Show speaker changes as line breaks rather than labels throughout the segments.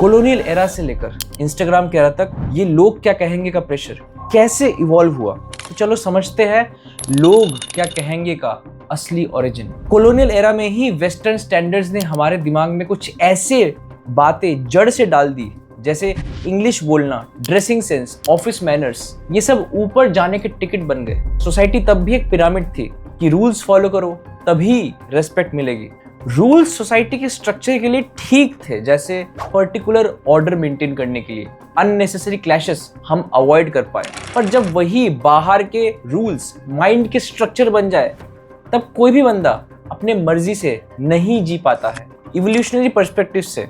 Colonial era से लेकर Instagram के एरा तक ये लोग क्या कहेंगे का प्रेशर कैसे इवॉल्व हुआ, तो चलो समझते हैं लोग क्या कहेंगे का असली ओरिजिन। कॉलोनियल एरा में ही वेस्टर्न स्टैंडर्ड्स ने हमारे दिमाग में कुछ ऐसे बातें जड़ से डाल दी, जैसे इंग्लिश बोलना, ड्रेसिंग सेंस, ऑफिस मैनर्स, ये सब ऊपर जाने के टिकट बन गए। सोसाइटी तब भी एक पिरामिड थी कि रूल्स फॉलो करो तभी रेस्पेक्ट मिलेगी। रूल्स सोसाइटी के स्ट्रक्चर के लिए ठीक थे, जैसे पर्टिकुलर ऑर्डर मेंटेन करने के लिए, अननेसेसरी क्लैशेस हम अवॉइड कर पाए। पर जब वही बाहर के रूल्स माइंड के स्ट्रक्चर बन जाए तब कोई भी बंदा अपने मर्जी से नहीं जी पाता है। इवोल्यूशनरी पर्सपेक्टिव से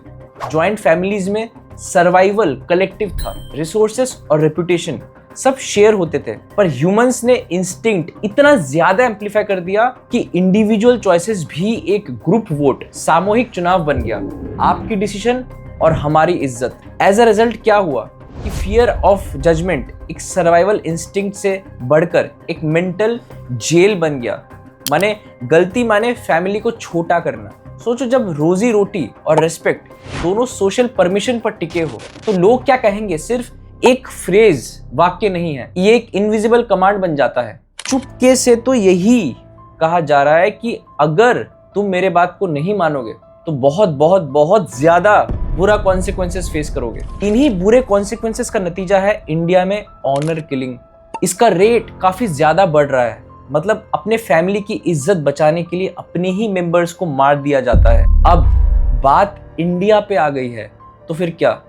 जॉइंट फैमिलीज में सर्वाइवल कलेक्टिव था, रिसोर्सेस और रेपुटेशन सब शेयर होते थे। पर ह्यूमंस ने इंस्टिंक्ट इतना ज्यादा एम्पलीफाई कर दिया कि इंडिविजुअल चॉइसेस भी एक ग्रुप वोट, सामूहिक चुनाव बन गया। आपकी डिसीजन और हमारी इज्जत। एज अ रिजल्ट क्या हुआ कि फियर ऑफ जजमेंट एक सर्वाइवल इंस्टिंक्ट से बढ़कर एक मेंटल जेल बन गया। माने गलती माने फैमिली को छोटा करना। सोचो, जब रोजी रोटी और रेस्पेक्ट दोनों सोशल परमिशन पर टिके हो तो लोग क्या कहेंगे सिर्फ एक फ्रेज, वाक्य नहीं है, ये एक इनविजिबल कमांड बन जाता है। चुपके से तो यही कहा जा रहा है कि अगर तुम मेरे बात को नहीं मानोगे तो बहुत बहुत बहुत ज्यादा बुरा कॉन्सिक्वेंसेस फेस करोगे। इन्हीं बुरे कॉन्सिक्वेंसेस का नतीजा है इंडिया में ऑनर किलिंग। इसका रेट काफी ज्यादा बढ़ रहा है। मतलब अपने फैमिली की इज्जत बचाने के लिए अपने ही मेंबर्स को मार दिया जाता है। अब बात इंडिया पे आ गई है तो फिर क्या?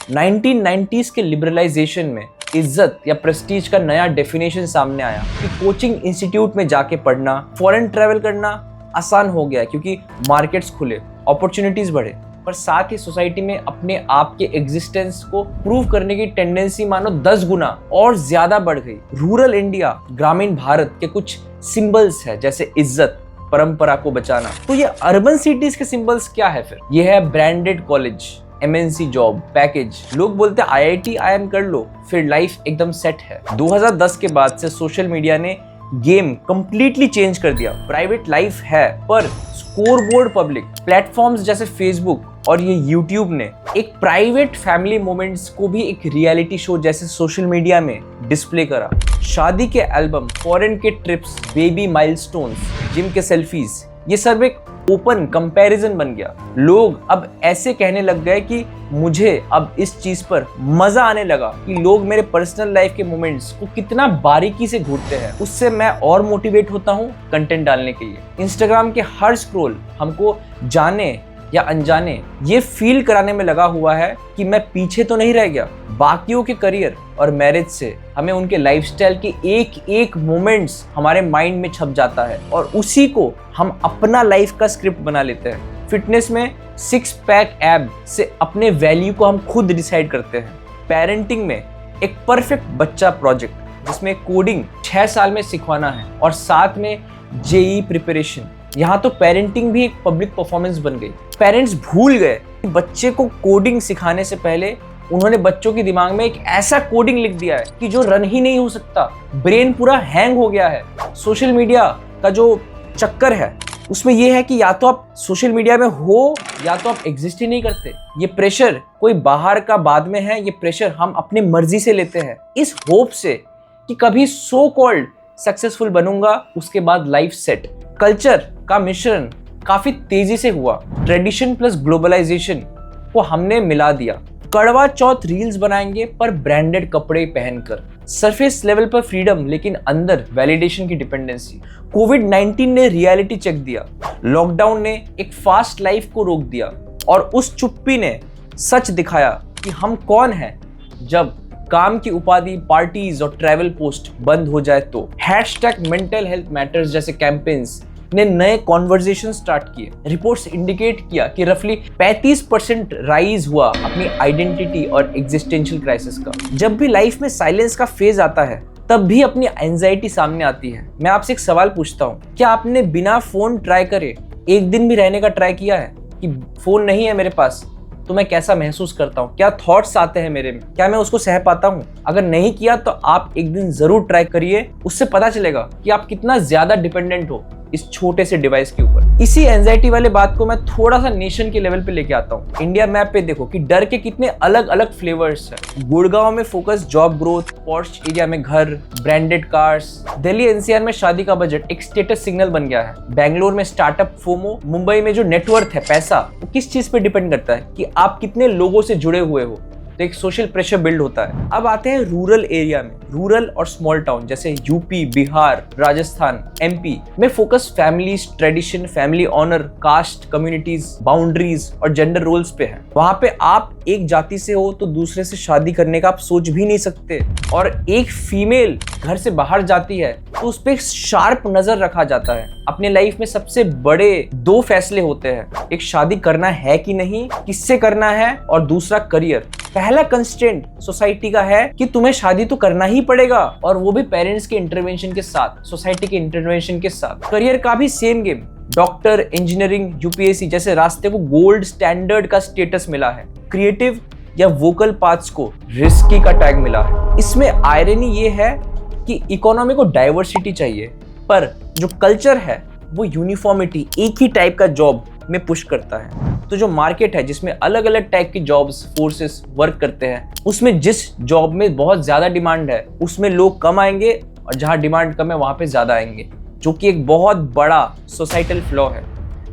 1990s के लिबरलाइजेशन में इज्जत या प्रेस्टीज का नया डेफिनेशन सामने आया कि कोचिंग इंस्टीट्यूट में जाके पढ़ना, फॉरेन ट्रैवल करना आसान हो गया क्योंकि मार्केट्स खुले, अपॉर्चुनिटीज बढ़े। पर साथ ही सोसाइटी में अपने आप के एग्जिस्टेंस को प्रूव करने की टेंडेंसी मानो 10 गुना और ज्यादा बढ़ गई। रूरल इंडिया, ग्रामीण भारत के कुछ सिंबल्स है जैसे इज्जत, परंपरा को बचाना। तो ये अर्बन सिटीज के सिंबल्स क्या है फिर? ये है branded college, MNC job, package. लोग बोलते हैं IIT IIM कर लो फिर लाइफ एकदम सेट है। 2010 के बाद से सोशल मीडिया ने गेम कंप्लीटली चेंज कर दिया। प्राइवेट लाइफ है पर स्कोरबोर्ड पब्लिक। प्लेटफॉर्म्स जैसे फेसबुक और ये यूट्यूब ने एक प्राइवेट फैमिली मोमेंट्स को भी एक रियलिटी शो जैसे सोशल मीडिया में डिस्प्ले करा। शादी के एल्बम, फॉरेन के ट्रिप्स, बेबी माइलस्टोन्स, जिम के सेल्फीज, ये सब एक ओपन कंपैरिजन बन गया। लोग अब ऐसे कहने लग गए कि मुझे अब इस चीज पर मजा आने लगा कि लोग मेरे पर्सनल लाइफ के मोमेंट्स को कितना बारीकी से घूरते हैं। उससे मैं और मोटिवेट होता हूँ कंटेंट डालने के लिए। इंस्टाग्राम के हर स्क्रॉल हमको जाने या अनजाने ये फील कराने में लगा हुआ है कि मैं पीछे तो नहीं रह गया। बाकियों के करियर और मैरिज से हमें उनके लाइफस्टाइल के एक एक मोमेंट्स हमारे माइंड में छप जाता है और उसी को हम अपना लाइफ का स्क्रिप्ट बना लेते हैं। फिटनेस में 6 पैक एब से अपने वैल्यू को हम खुद डिसाइड करते हैं। पेरेंटिंग में एक परफेक्ट बच्चा प्रोजेक्ट जिसमें कोडिंग 6 साल में सिखवाना है और साथ में JEE प्रिपरेशन। यहाँ तो पेरेंटिंग भी एक पब्लिक परफॉर्मेंस बन गई। पेरेंट्स भूल गए कि बच्चे को कोडिंग सिखाने से पहले उन्होंने बच्चों के दिमाग में एक ऐसा कोडिंग लिख दिया है कि जो रन ही नहीं हो सकता। ब्रेन पूरा हैंग हो गया है। सोशल मीडिया का जो चक्कर है उसमें यह है कि या तो आप सोशल मीडिया में हो या तो आप एग्जिस्ट ही नहीं करते। ये प्रेशर कोई बाहर का बाद में है, ये प्रेशर हम अपने मर्जी से लेते हैं इस होप से कि कभी सो कॉल्ड सक्सेसफुल बनूंगा, उसके बाद लाइफ सेट। कल्चर का मिश्रण काफी तेजी से हुआ। ट्रेडिशन प्लस ग्लोबलाइजेशन को हमने मिला दिया। कड़वा चौथ रील्स बनाएंगे पर ब्रांडेड कपड़े पहनकर। सरफेस लेवल पर फ्रीडम लेकिन अंदर वैलिडेशन की डिपेंडेंसी। कोविड-19 ने रियलिटी चेक दिया। लॉकडाउन ने एक फास्ट लाइफ को रोक दिया और उस चुप्पी ने सच दिखाया कि हम कौन हैं जब काम की उपाधि, पार्टीज और ट्रैवल पोस्ट बंद हो जाए तो। #मेंटल हेल्थ मैटर्स जैसे कैंपेन्स ने नए कॉन्वर्जेशन स्टार्ट किए। रिपोर्ट्स इंडिकेट किया कि रफली 35% राइज हुआ अपनी आइडेंटिटी और एग्जिस्टेंशियल क्राइसिस का। जब भी लाइफ में साइलेंस का फेज आता है तब भी अपनी एंजाइटी सामने आती है। मैं आपसे एक सवाल पूछता हूँ, क्या आपने बिना फोन ट्राई करे एक दिन भी रहने का ट्राई किया है कि फोन नहीं है मेरे पास तो मैं कैसा महसूस करता हूँ, क्या थॉट्स आते हैं मेरे में, क्या मैं उसको सह पाता हूँ? अगर नहीं किया तो आप एक दिन जरूर ट्राई करिए। उससे पता चलेगा कि आप कितना ज्यादा डिपेंडेंट हो इस छोटे से डिवाइस के ऊपर। इसी एंजाइटी वाले बात को मैं थोड़ा सा नेशन के लेवल पे लेके आता हूँ। इंडिया मैप पे देखो कि डर के कितने अलग अलग फ्लेवर्स है। गुड़गांव में focus job growth, posh area में घर, ब्रांडेड कार्स। दिल्ली एनसीआर में शादी का बजट एक स्टेटस सिग्नल बन गया है। बेंगलोर में स्टार्टअप फोमो। मुंबई में जो नेटवर्थ है, पैसा, वो किस चीज पे डिपेंड करता है कि आप कितने लोगों से जुड़े हुए हो। तो एक सोशल प्रेशर बिल्ड होता है। अब आते हैं रूरल एरिया में। रूरल और स्मॉल टाउन जैसे यूपी, बिहार, राजस्थान, एमपी में focus families, tradition, family honour, caste, communities, boundaries और जेंडर रोल्स पे है। वहां पे आप एक जाति से हो तो दूसरे से शादी करने का आप सोच भी नहीं सकते। और एक फीमेल घर से बाहर जाती है तो उस पर शार्प नजर रखा जाता है। अपने लाइफ में सबसे बड़े 2 फैसले होते हैं, एक शादी करना है कि नहीं, किससे करना है, और दूसरा करियर। पहला कंस्ट्रेंट सोसाइटी का है कि तुम्हें शादी तो करना ही पड़ेगा, और वो भी पेरेंट्स के इंटरवेंशन के साथ, सोसाइटी के इंटरवेंशन के साथ। करियर का भी same game. Doctor, engineering, UPSC जैसे रास्ते को गोल्ड स्टैंडर्ड का स्टेटस मिला है। क्रिएटिव या वोकल पाथ्स को रिस्की का टैग मिला है। इसमें आयरनी ये है कि इकोनॉमी को डाइवर्सिटी चाहिए, पर जो कल्चर है वो यूनिफॉर्मिटी, एक ही टाइप का जॉब में पुश करता है। तो जो मार्केट है जिसमें अलग अलग टाइप की जॉब्स, फोर्सेस वर्क करते हैं, उसमें जिस जॉब में बहुत ज्यादा डिमांड है उसमें लोग कम आएंगे, और जहां डिमांड कम है वहां पे ज्यादा आएंगे, जो कि एक बहुत बड़ा सोसाइटल फ्लॉ है।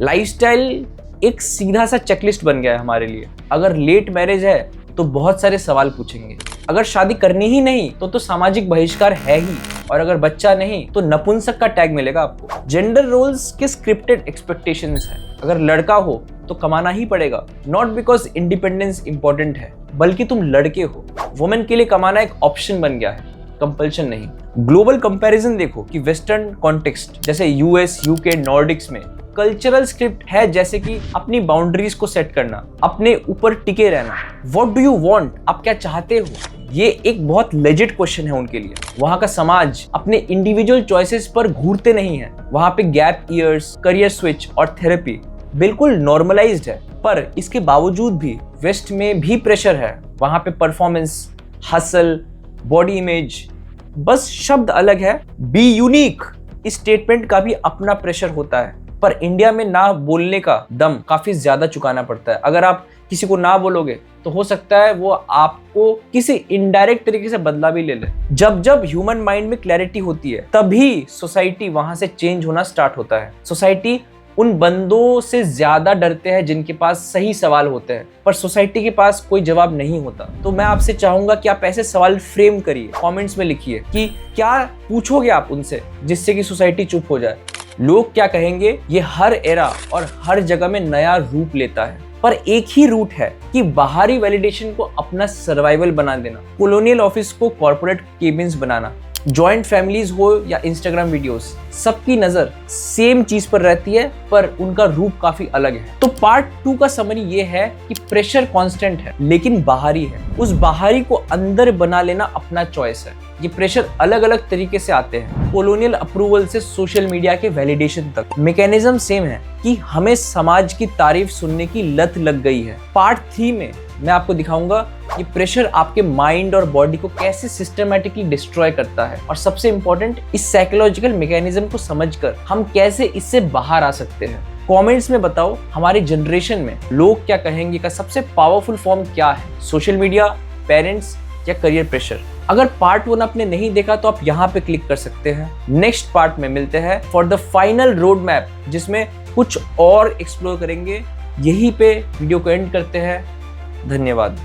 लाइफस्टाइल एक सीधा सा चेकलिस्ट बन गया है हमारे लिए। अगर लेट मैरिज है तो बहुत सारे सवाल पूछेंगे, अगर शादी करनी ही नहीं तो सामाजिक बहिष्कार है ही, और अगर बच्चा नहीं तो नपुंसक का टैग मिलेगा आपको। जेंडर रोल्स के स्क्रिप्टेड एक्सपेक्टेशंस है। अगर लड़का हो तो कमाना ही पड़ेगा, नॉट बिकॉज इंडिपेंडेंस इंपॉर्टेंट है, बल्कि तुम लड़के हो। वुमेन के लिए कमाना एक ऑप्शन बन गया है, कंपल्शन नहीं। ग्लोबल कंपैरिजन देखो कि वेस्टर्न कॉन्टेक्स्ट जैसे यूएस, यूके, नॉर्डिक्स में कल्चरल स्क्रिप्ट है, जैसे कि अपनी बाउंड्रीज को सेट करना, अपने ऊपर टिके रहना। व्हाट डू यू वांट, आप क्या चाहते हो, ये एक बहुत लेजिट क्वेश्चन है उनके लिए। वहां का समाज अपने इंडिविजुअल चॉइसेस पर घूरते नहीं है। वहां पे गैप ईयर्स, करियर स्विच और थेरेपी बिल्कुल नॉर्मलाइज्ड है। पर इसके बावजूद भी वेस्ट में भी प्रेशर है। वहां पे परफॉर्मेंस, हसल, बॉडी इमेज, बस शब्द अलग है। बी यूनिक, इस स्टेटमेंट का भी अपना प्रेशर होता है। पर इंडिया में ना बोलने का दम काफी ज्यादा चुकाना पड़ता है। अगर आप किसी को ना बोलोगे तो हो सकता है वो आपको किसी इनडायरेक्ट तरीके से बदला भी ले ले। जब जब ह्यूमन माइंड में क्लैरिटी होती है तभी सोसाइटी वहां से चेंज होना स्टार्ट होता है। सोसाइटी उन बंदों से ज्यादा डरते हैं जिनके पास सही सवाल होते हैं, पर सोसाइटी के पास कोई जवाब नहीं होता। तो मैं आपसे चाहूंगा कि आप ऐसे सवाल फ्रेम करिए, कमेंट्स में लिखिए कि क्या पूछोगे आप उनसे जिससे कि सोसाइटी चुप हो जाए। लोग क्या कहेंगे, ये हर एरा और हर जगह में नया रूप लेता है, पर एक ही रूट है कि बाहरी वैलिडेशन को अपना सर्वाइवल बना देना, कॉलोनियल ऑफिस को कॉर्पोरेट केबिन्स बनाना, जॉइंट फैमिलीज हो या इंस्टाग्राम वीडियोस, सबकी नजर सेम चीज पर रहती है, पर उनका रूप काफी अलग है। तो पार्ट 2 का समरी ये है कि प्रेशर कांस्टेंट है लेकिन बाहरी है। उस बाहरी को अंदर बना लेना अपना चॉइस है। ये प्रेशर अलग अलग तरीके से आते हैं, कॉलोनियल अप्रूवल से सोशल मीडिया के वैलिडेशन तक। मैकेनिज्म सेम है कि हमें समाज की तारीफ सुनने की लत लग गई है। पार्ट 3 में मैं आपको दिखाऊंगा कि प्रेशर आपके माइंड और बॉडी को कैसे सिस्टमैटिकली डिस्ट्रॉय करता है, और सबसे इंपॉर्टेंट, इस साइकोलॉजिकल मैकेनिज्म को समझकर हम कैसे इससे बाहर आ सकते हैं। कमेंट्स में बताओ हमारी जनरेशन में लोग क्या कहेंगे का सबसे पावरफुल फॉर्म क्या है, सोशल मीडिया, पेरेंट्स या करियर प्रेशर। अगर पार्ट 1 आपने नहीं देखा तो आप यहाँ पे क्लिक कर सकते हैं। नेक्स्ट पार्ट में मिलते हैं for the final road map, जिसमें कुछ और एक्सप्लोर करेंगे। यहीं पे वीडियो को एंड करते हैं। धन्यवाद।